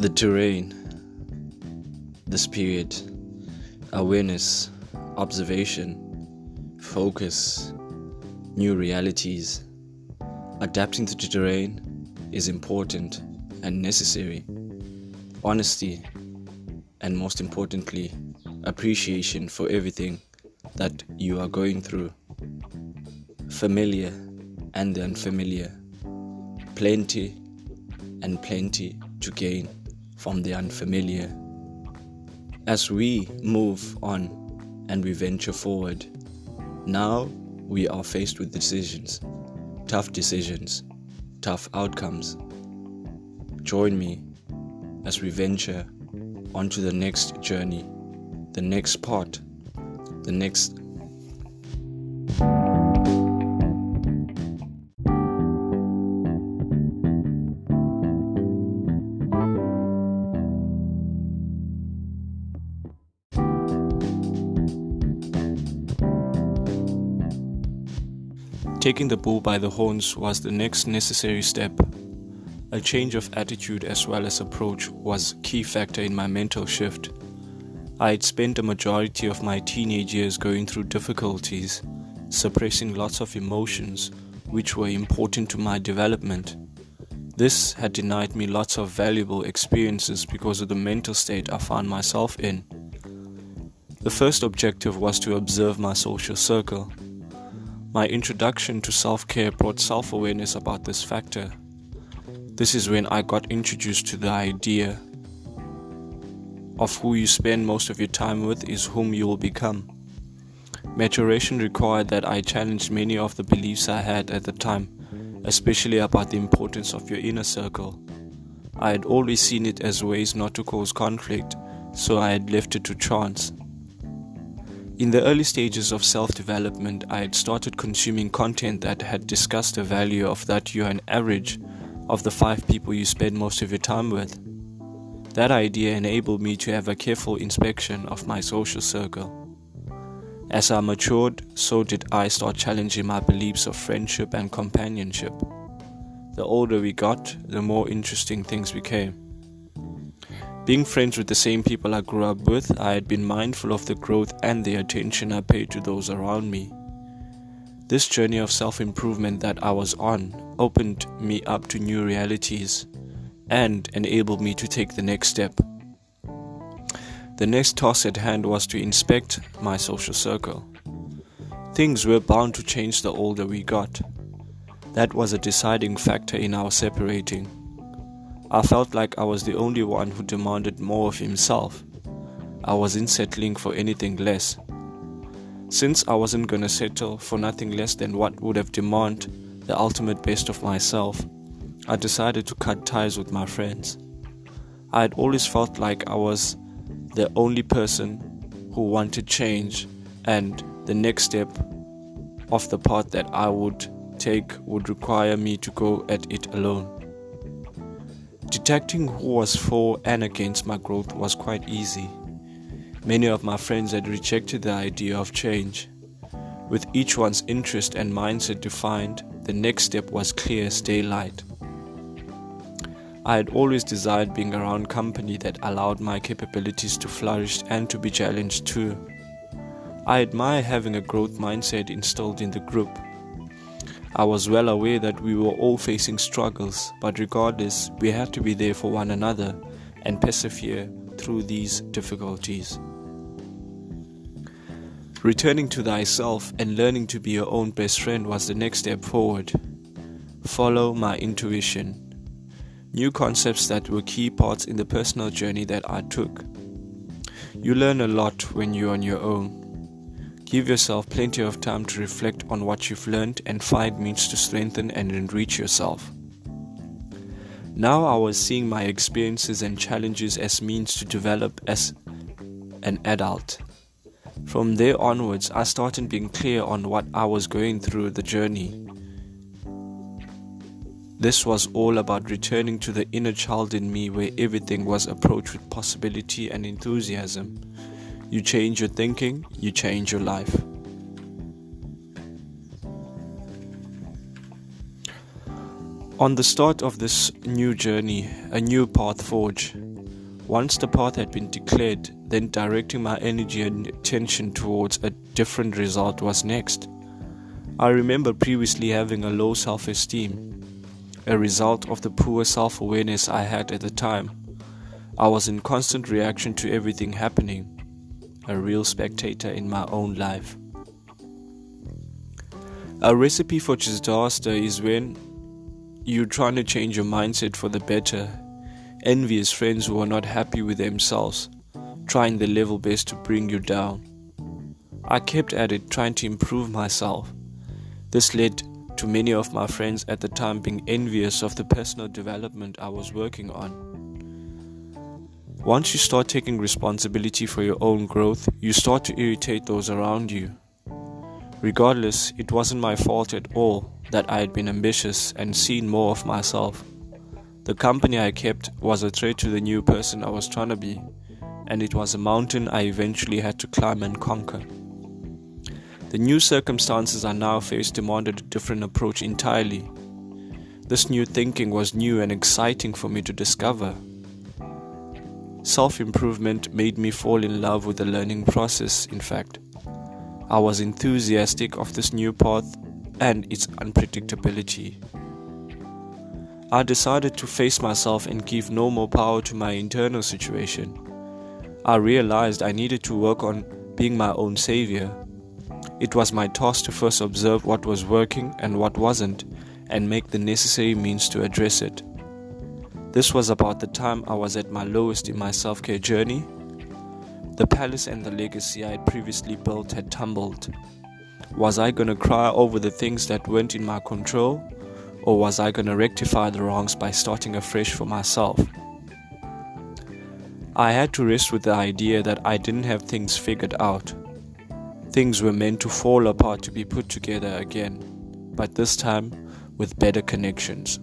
The terrain, the spirit, awareness, observation, focus, new realities. Adapting to the terrain is important and necessary. Honesty, and most importantly, appreciation for everything that you are going through. Familiar and the unfamiliar. Plenty and plenty to gain from the unfamiliar. As we move on and we venture forward, now we are faced with decisions, tough outcomes. Join me as we venture onto the next journey, the next part, the next. Taking the bull by the horns was the next necessary step. A change of attitude as well as approach was a key factor in my mental shift. I had spent a majority of my teenage years going through difficulties, suppressing lots of emotions which were important to my development. This had denied me lots of valuable experiences because of the mental state I found myself in. The first objective was to observe my social circle. My introduction to self-care brought self-awareness about this factor. This is when I got introduced to the idea of who you spend most of your time with is whom you will become. Maturation required that I challenged many of the beliefs I had at the time, especially about the importance of your inner circle. I had always seen it as ways not to cause conflict, so I had left it to chance. In the early stages of self-development, I had started consuming content that had discussed the value of that you're an average of the 5 people you spend most of your time with. That idea enabled me to have a careful inspection of my social circle. As I matured, so did I start challenging my beliefs of friendship and companionship. The older we got, the more interesting things became. Being friends with the same people I grew up with, I had been mindful of the growth and the attention I paid to those around me. This journey of self-improvement that I was on opened me up to new realities and enabled me to take the next step. The next task at hand was to inspect my social circle. Things were bound to change the older we got. That was a deciding factor in our separating. I felt like I was the only one who demanded more of himself. I wasn't settling for anything less. Since I wasn't gonna settle for nothing less than what would have demanded the ultimate best of myself, I decided to cut ties with my friends. I had always felt like I was the only person who wanted change, and the next step of the path that I would take would require me to go at it alone. Detecting who was for and against my growth was quite easy. Many of my friends had rejected the idea of change. With each one's interest and mindset defined, the next step was clear as daylight. I had always desired being around company that allowed my capabilities to flourish and to be challenged too. I admire having a growth mindset instilled in the group. I was well aware that we were all facing struggles, but regardless, we had to be there for one another and persevere through these difficulties. Returning to thyself and learning to be your own best friend was the next step forward. Follow my intuition. New concepts that were key parts in the personal journey that I took. You learn a lot when you're on your own. Give yourself plenty of time to reflect on what you've learned and find means to strengthen and enrich yourself. Now I was seeing my experiences and challenges as means to develop as an adult. From there onwards, I started being clear on what I was going through the journey. This was all about returning to the inner child in me where everything was approached with possibility and enthusiasm. You change your thinking, you change your life. On the start of this new journey, a new path forged, Once the path had been declared, then directing my energy and attention towards a different result was next. I remember previously having a low self-esteem, a result of the poor self-awareness I had at the time. I was in constant reaction to everything happening, a real spectator in my own life. A recipe for disaster is when you're trying to change your mindset for the better. Envious friends who are not happy with themselves, trying their level best to bring you down. I kept at it, trying to improve myself. This led to many of my friends at the time being envious of the personal development I was working on. Once you start taking responsibility for your own growth, you start to irritate those around you. Regardless, it wasn't my fault at all that I had been ambitious and seen more of myself. The company I kept was a threat to the new person I was trying to be, and it was a mountain I eventually had to climb and conquer. The new circumstances I now faced demanded a different approach entirely. This new thinking was new and exciting for me to discover. Self-improvement made me fall in love with the learning process, in fact. I was enthusiastic of this new path and its unpredictability. I decided to face myself and give no more power to my internal situation. I realized I needed to work on being my own savior. It was my task to first observe what was working and what wasn't, and make the necessary means to address it. This was about the time I was at my lowest in my self-care journey. The palace and the legacy I had previously built had tumbled. Was I going to cry over the things that weren't in my control, or was I going to rectify the wrongs by starting afresh for myself? I had to rest with the idea that I didn't have things figured out. Things were meant to fall apart to be put together again, but this time with better connections.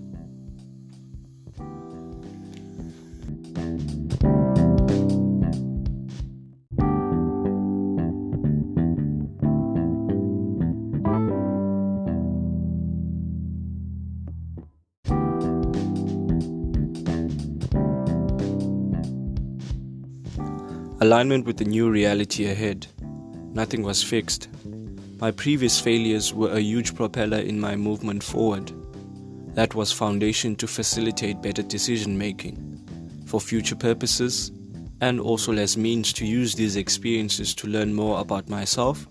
Alignment with the new reality ahead. Nothing was fixed. My previous failures were a huge propeller in my movement forward. That was foundation to facilitate better decision making for future purposes, and also as means to use these experiences to learn more about myself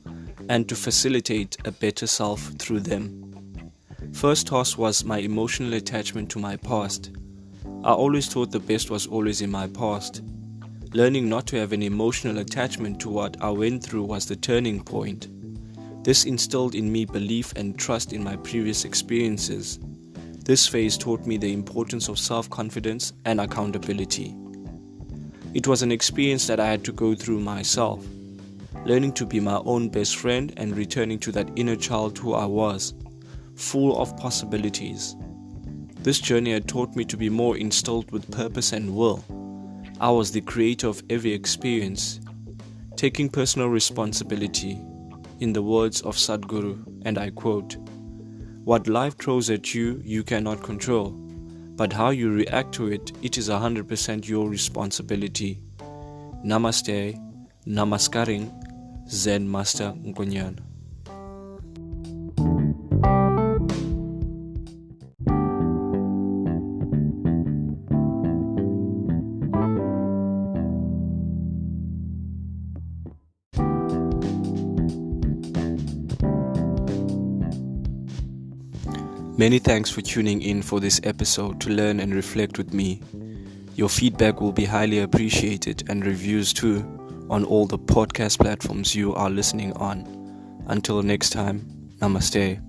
and to facilitate a better self through them. First task was my emotional attachment to my past. I always thought the best was always in my past. Learning not to have an emotional attachment to what I went through was the turning point. This instilled in me belief and trust in my previous experiences. This phase taught me the importance of self-confidence and accountability. It was an experience that I had to go through myself, learning to be my own best friend and returning to that inner child who I was, full of possibilities. This journey had taught me to be more instilled with purpose and will. I was the creator of every experience, taking personal responsibility. In the words of Sadhguru, and I quote, "What life throws at you, you cannot control, but how you react to it, it is 100% your responsibility." Namaste, Namaskaring, Zen Master Nkonyan. Many thanks for tuning in for this episode to learn and reflect with me. Your feedback will be highly appreciated, and reviews too on all the podcast platforms you are listening on. Until next time, Namaste.